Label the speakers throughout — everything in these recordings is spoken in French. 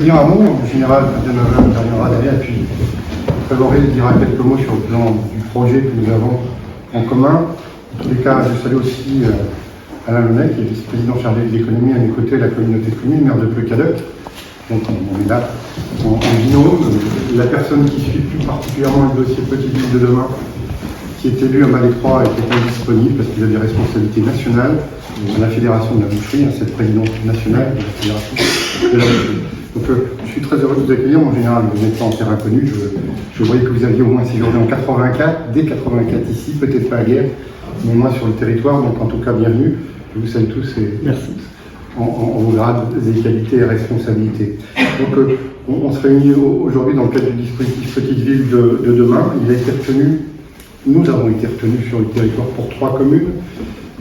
Speaker 1: Julien Hamon, en général, interviendra derrière, et puis Favoré dira quelques mots sur le plan du projet que nous avons en commun. En tous les cas, je salue aussi Alain Launay, qui est vice-président chargé de l'économie, à mes côtés, la communauté de communes, maire de Pleuc-Cadec. Donc on est là en binôme. La personne qui suit plus particulièrement le dossier Petite Ville de demain, qui est élu à Malétroit, était indisponible parce qu'il a des responsabilités nationales à la Fédération de la Boucherie, c'est le président national de la Fédération de la Boucherie. Donc je suis très heureux de vous accueillir. En général, vous n'êtes pas en terrain connu. Je voyais que vous aviez au moins séjourné en 84, dès 84 ici, peut-être pas à Guerre, mais au moins sur le territoire. Donc en tout cas, bienvenue. Je vous salue tous et merci en vos grades et qualités et responsabilités. Donc on se réunit aujourd'hui dans le cadre du dispositif Petite Ville de demain. Il a été retenu, nous avons été retenus sur le territoire pour 3 communes,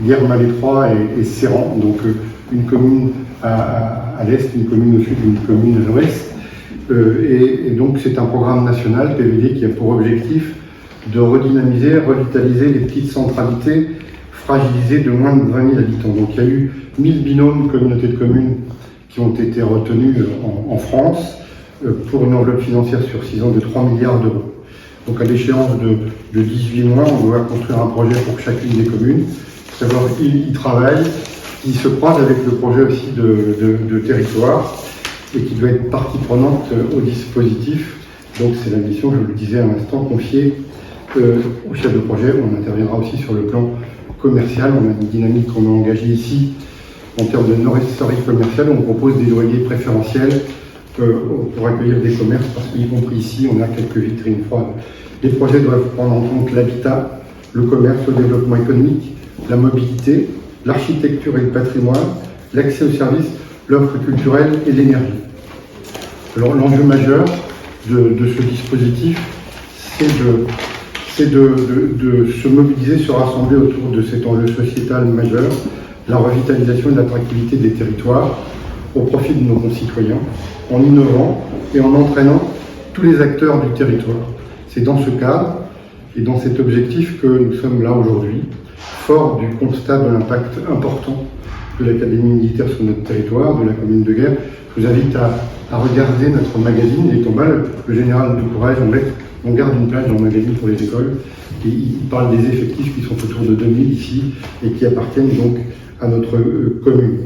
Speaker 1: Guerre, Malétroit et Serran. Donc une commune à l'est, une commune au sud, une commune à l'ouest. Et donc c'est un programme national, PVD, qui a pour objectif de redynamiser, revitaliser les petites centralités fragilisées de moins de 20 000 habitants. Donc il y a eu 1000 binômes communautés de communes qui ont été retenus en France pour une enveloppe financière sur 6 ans de 3 milliards d'euros. Donc à l'échéance de 18 mois, on doit construire un projet pour chacune des communes, savoir qui y travaille, qui se croise avec le projet aussi de territoire et qui doit être partie prenante au dispositif. Donc c'est la mission, je le disais à l'instant, confiée au chef de projet. On interviendra aussi sur le plan commercial. On a une dynamique qu'on a engagée ici en termes de non-historique commercial. On propose des loyers préférentiels pour accueillir des commerces, parce qu'y compris ici, on a quelques vitrines froides. Les projets doivent prendre en compte l'habitat, le commerce, le développement économique, la mobilité, l'architecture et le patrimoine, l'accès aux services, l'offre culturelle et l'énergie. Alors l'enjeu majeur de ce dispositif, c'est de se mobiliser, se rassembler autour de cet enjeu sociétal majeur, la revitalisation et l'attractivité des territoires au profit de nos concitoyens, en innovant et en entraînant tous les acteurs du territoire. C'est dans ce cadre et dans cet objectif que nous sommes là aujourd'hui, fort du constat de l'impact important de l'Académie militaire sur notre territoire, de la commune de Guerre. Je vous invite à regarder notre magazine, il est en bas, le général de Courage, on garde une page dans le magazine pour les écoles, et il parle des effectifs qui sont autour de 2000 ici, et qui appartiennent donc à notre commune.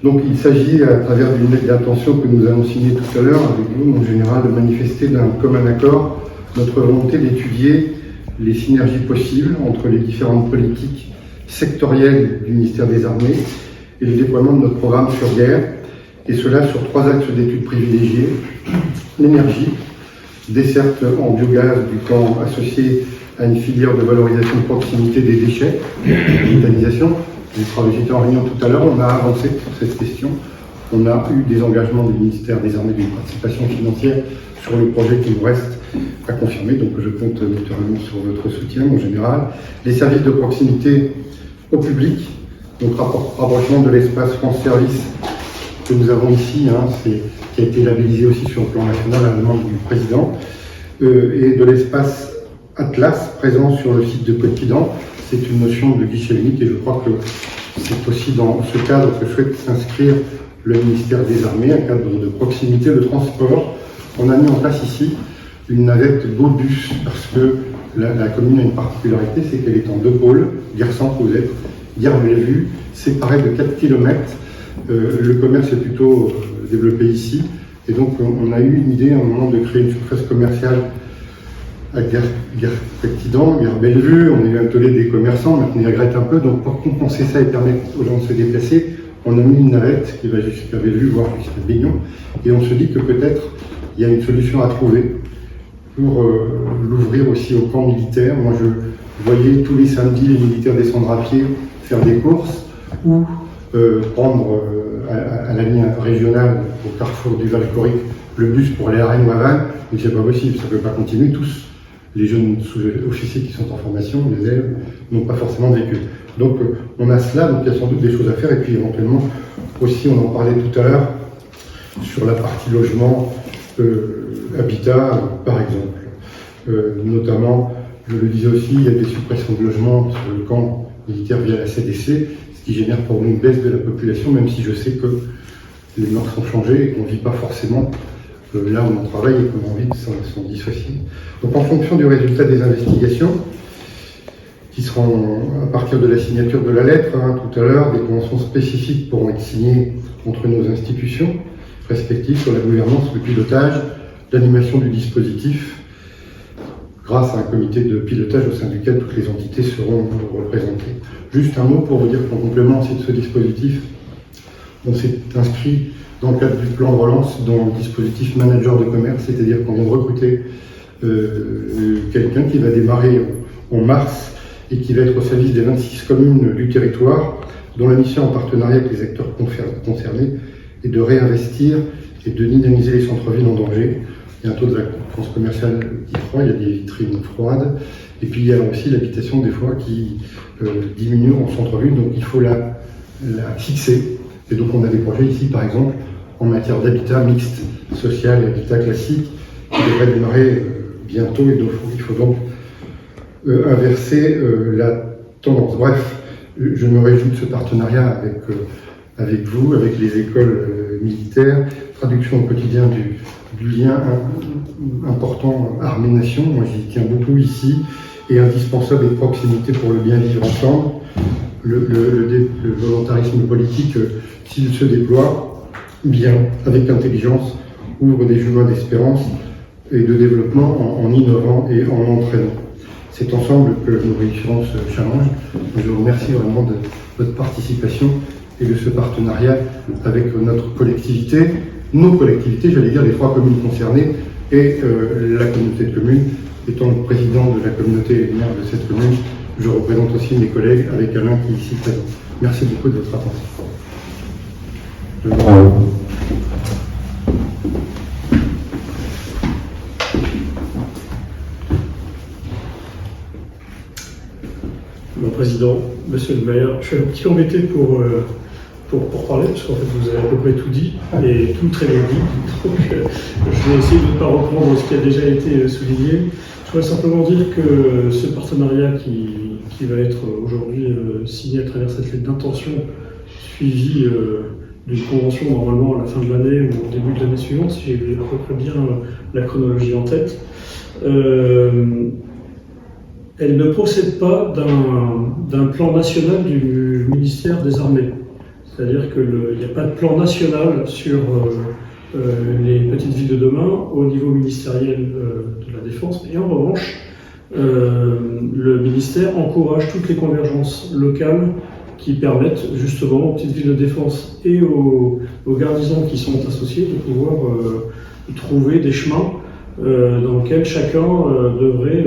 Speaker 1: Donc il s'agit, à travers d'une lettre d'intention que nous avons signée tout à l'heure avec vous, en général, de manifester d'un commun accord notre volonté d'étudier les synergies possibles entre les différentes politiques sectorielles du ministère des Armées et le déploiement de notre programme sur Guerre, et cela sur 3 axes d'études privilégiés: l'énergie, desserte en biogaz du camp associé à une filière de valorisation de proximité des déchets, méthanisation. J'étais en réunion tout à l'heure, on a avancé sur cette question. On a eu des engagements du ministère des Armées d'une participation financière sur le projet qui nous reste à confirmer, donc je compte naturellement sur votre soutien en général. Les services de proximité au public, donc rapprochement de l'espace France Service que nous avons ici, qui a été labellisé aussi sur le plan national à la demande du président, et de l'espace Atlas présent sur le site de Cotidan. C'est une notion de guichet unique et je crois que c'est aussi dans ce cadre que souhaite s'inscrire le ministère des Armées, un cadre de proximité, de transport. On a mis en place ici une navette GoBus parce que la commune a une particularité, c'est qu'elle est en 2 pôles, Guerre-Centre où vous êtes, Guerre-Bellevue, séparée de 4 km. Le commerce est plutôt développé ici et donc on a eu une idée à un moment de créer une surface commerciale à Guerre-Cotidan, Guerre-Bellevue. On a eu un tollé des commerçants, maintenant ils regrettent un peu, donc pour compenser ça et permettre aux gens de se déplacer, on a mis une navette qui va jusqu'à Bellevue, voire jusqu'à Bignon, et on se dit que peut-être il y a une solution à trouver pour l'ouvrir aussi au camp militaire. Moi je voyais tous les samedis les militaires descendre à pied, faire des courses, ou prendre à la ligne régionale au carrefour du Val-Coric le bus pour aller à Rennes ou à Vannes, mais c'est pas possible, ça ne peut pas continuer. Tous les jeunes sous-officiers qui sont en formation, les élèves, n'ont pas forcément de véhicule. Donc on a cela, donc il y a sans doute des choses à faire, et puis éventuellement aussi, on en parlait tout à l'heure, sur la partie logement, habitat par exemple. Notamment, je le disais aussi, il y a des suppressions de logements sur le camp militaire via la CDC, ce qui génère pour nous une baisse de la population, même si je sais que les mœurs sont changées et qu'on ne vit pas forcément là où on travaille et qu'on a envie de s'en dissocier. Donc en fonction du résultat des investigations, qui seront à partir de la signature de la lettre, tout à l'heure, des conventions spécifiques pourront être signées entre nos institutions respectives sur la gouvernance, le pilotage, l'animation du dispositif, grâce à un comité de pilotage au sein duquel toutes les entités seront représentées. Juste un mot pour vous dire qu'en complément aussi de ce dispositif, on s'est inscrit dans le cadre du plan de relance dans le dispositif manager de commerce, c'est-à-dire qu'on vient de recruter quelqu'un qui va démarrer en mars et qui va être au service des 26 communes du territoire, dont la mission en partenariat avec les acteurs concernés est de réinvestir et de dynamiser les centres-villes en danger. Il y a un taux de vacance commerciale qui croît, il y a des vitrines froides, et puis il y a aussi l'habitation des fois qui diminue en centre-ville, donc il faut la fixer. Et donc on a des projets ici par exemple en matière d'habitat mixte, social et habitat classique, qui devraient démarrer bientôt, et donc il faut donc inverser la tendance. Bref, je me réjouis de ce partenariat avec vous, avec les écoles militaires, traduction au quotidien du lien important armée-nation, moi j'y tiens beaucoup ici, et indispensable et de proximité pour le bien vivre ensemble. Le volontarisme politique, s'il se déploie bien, avec intelligence, ouvre des chemins d'espérance et de développement en innovant et en entraînant. C'est ensemble que nous réussirons ce challenge. Je vous remercie vraiment de votre participation et de ce partenariat avec notre collectivité, nos collectivités, j'allais dire les 3 communes concernées et la communauté de communes. Étant le président de la communauté et le maire de cette commune, je représente aussi mes collègues avec Alain qui est ici présent. Merci beaucoup de votre attention.
Speaker 2: Mon président, monsieur le maire, je suis un petit peu embêté pour parler, parce qu'en fait vous avez à peu près tout dit, et tout très bien dit. Donc je vais essayer de ne pas reprendre ce qui a déjà été souligné. Je voudrais simplement dire que ce partenariat qui va être aujourd'hui signé à travers cette lettre d'intention, suivi d'une convention normalement à la fin de l'année ou au début de l'année suivante, si j'ai à peu près bien la chronologie en tête, elle ne procède pas d'un plan national du ministère des Armées. C'est-à-dire qu'il n'y a pas de plan national sur les petites villes de demain au niveau ministériel de la Défense. Et en revanche, le ministère encourage toutes les convergences locales qui permettent justement aux petites villes de défense et aux garnisons qui sont associés de pouvoir trouver des chemins dans lesquels chacun devrait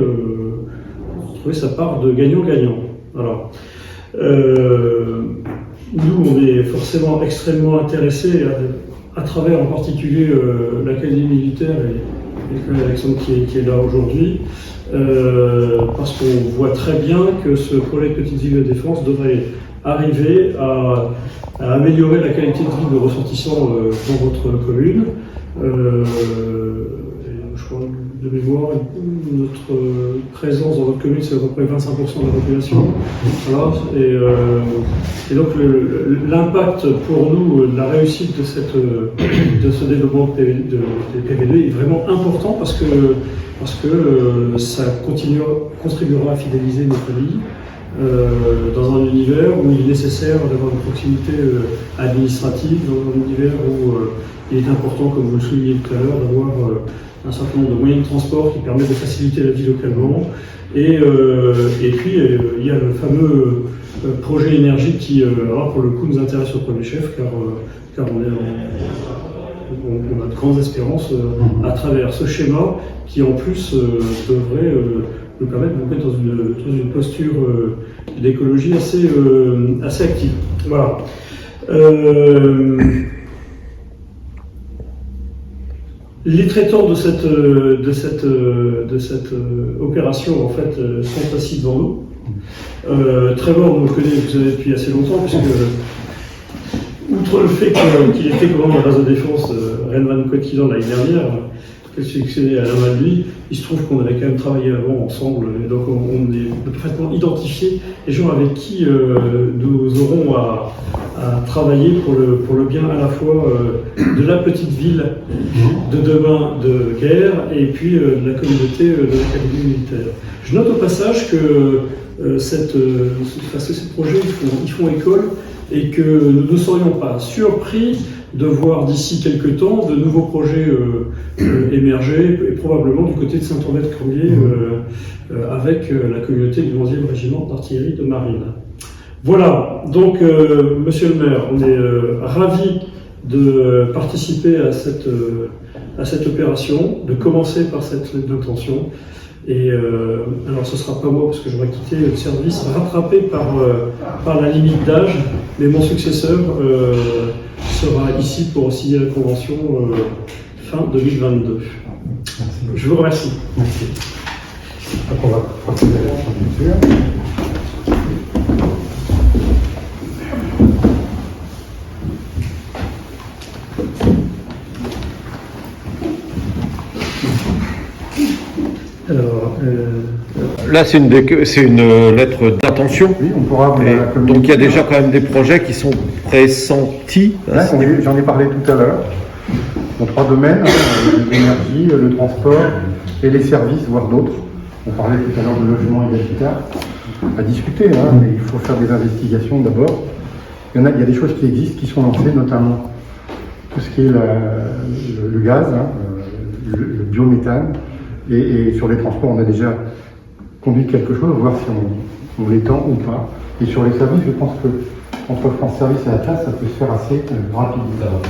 Speaker 2: trouver sa part de gagnant-gagnant. Voilà. Nous, on est forcément extrêmement intéressés à travers en particulier l'Académie militaire et Alexandre qui est là aujourd'hui, parce qu'on voit très bien que ce projet de petite ville de défense devrait arriver à améliorer la qualité de vie de ressortissants dans votre commune. Je crois de mémoire, notre présence dans votre commune, c'est à peu près 25% de la population. Voilà. Et donc l'impact pour nous, la réussite de ce développement des PVD est vraiment important parce que ça contribuera à fidéliser nos familles dans un univers où il est nécessaire d'avoir une proximité administrative, dans un univers où il est important, comme vous le soulignez tout à l'heure, d'avoir un certain nombre de moyens de transport qui permettent de faciliter la vie localement. Et puis, il y a le fameux projet énergie qui, alors, pour le coup, nous intéresse au premier chef, car on a de grandes espérances à travers ce schéma qui, en plus, devrait nous permettre de nous mettre dans une posture d'écologie assez active. Voilà. Les traitants de cette opération en fait sont assis devant nous. Trevor, on le connaît, vous savez, depuis assez longtemps, puisque outre le fait qu'il était commandant de la base de défense Rennes-Van-Côte-Quilan l'année dernière, qu'elle succédait à Alain Madly, il se trouve qu'on avait quand même travaillé avant ensemble, et donc on est parfaitement identifié les gens avec qui nous aurons à à travailler pour le bien à la fois de la petite ville de demain de guerre et puis de la communauté de l'académie militaire. Je note au passage que ces projets ils font école et que nous ne serions pas surpris de voir d'ici quelques temps de nouveaux projets émerger, et probablement du côté de Saint-André-de-Cormier avec la communauté du 11e régiment d'artillerie de marine. Voilà, donc monsieur le maire, on est ravis de participer à cette opération, de commencer par cette intention. Et alors ce ne sera pas moi parce que j'aurais quitté le service rattrapé par la limite d'âge, mais mon successeur sera ici pour signer la convention fin 2022.
Speaker 1: Merci.
Speaker 2: Je vous remercie.
Speaker 1: Merci. Donc on va procéder à la candidature.
Speaker 2: Alors,
Speaker 3: Là, c'est une lettre d'intention.
Speaker 1: Oui, on pourra
Speaker 3: Et donc il y a déjà quand même des projets qui sont pressentis.
Speaker 1: Là, j'en ai parlé tout à l'heure. Dans 3 domaines, l'énergie, le transport et les services, voire d'autres. On parlait tout à l'heure de logement égalitaire. À discuter, mais il faut faire des investigations d'abord. Il y a des choses qui existent, qui sont lancées, notamment tout ce qui est le gaz, le biométhane. Et sur les transports, on a déjà conduit quelque chose, voir si on l'étend ou pas. Et sur les services, je pense que entre France Service et Atlas, ça peut se faire assez rapidement.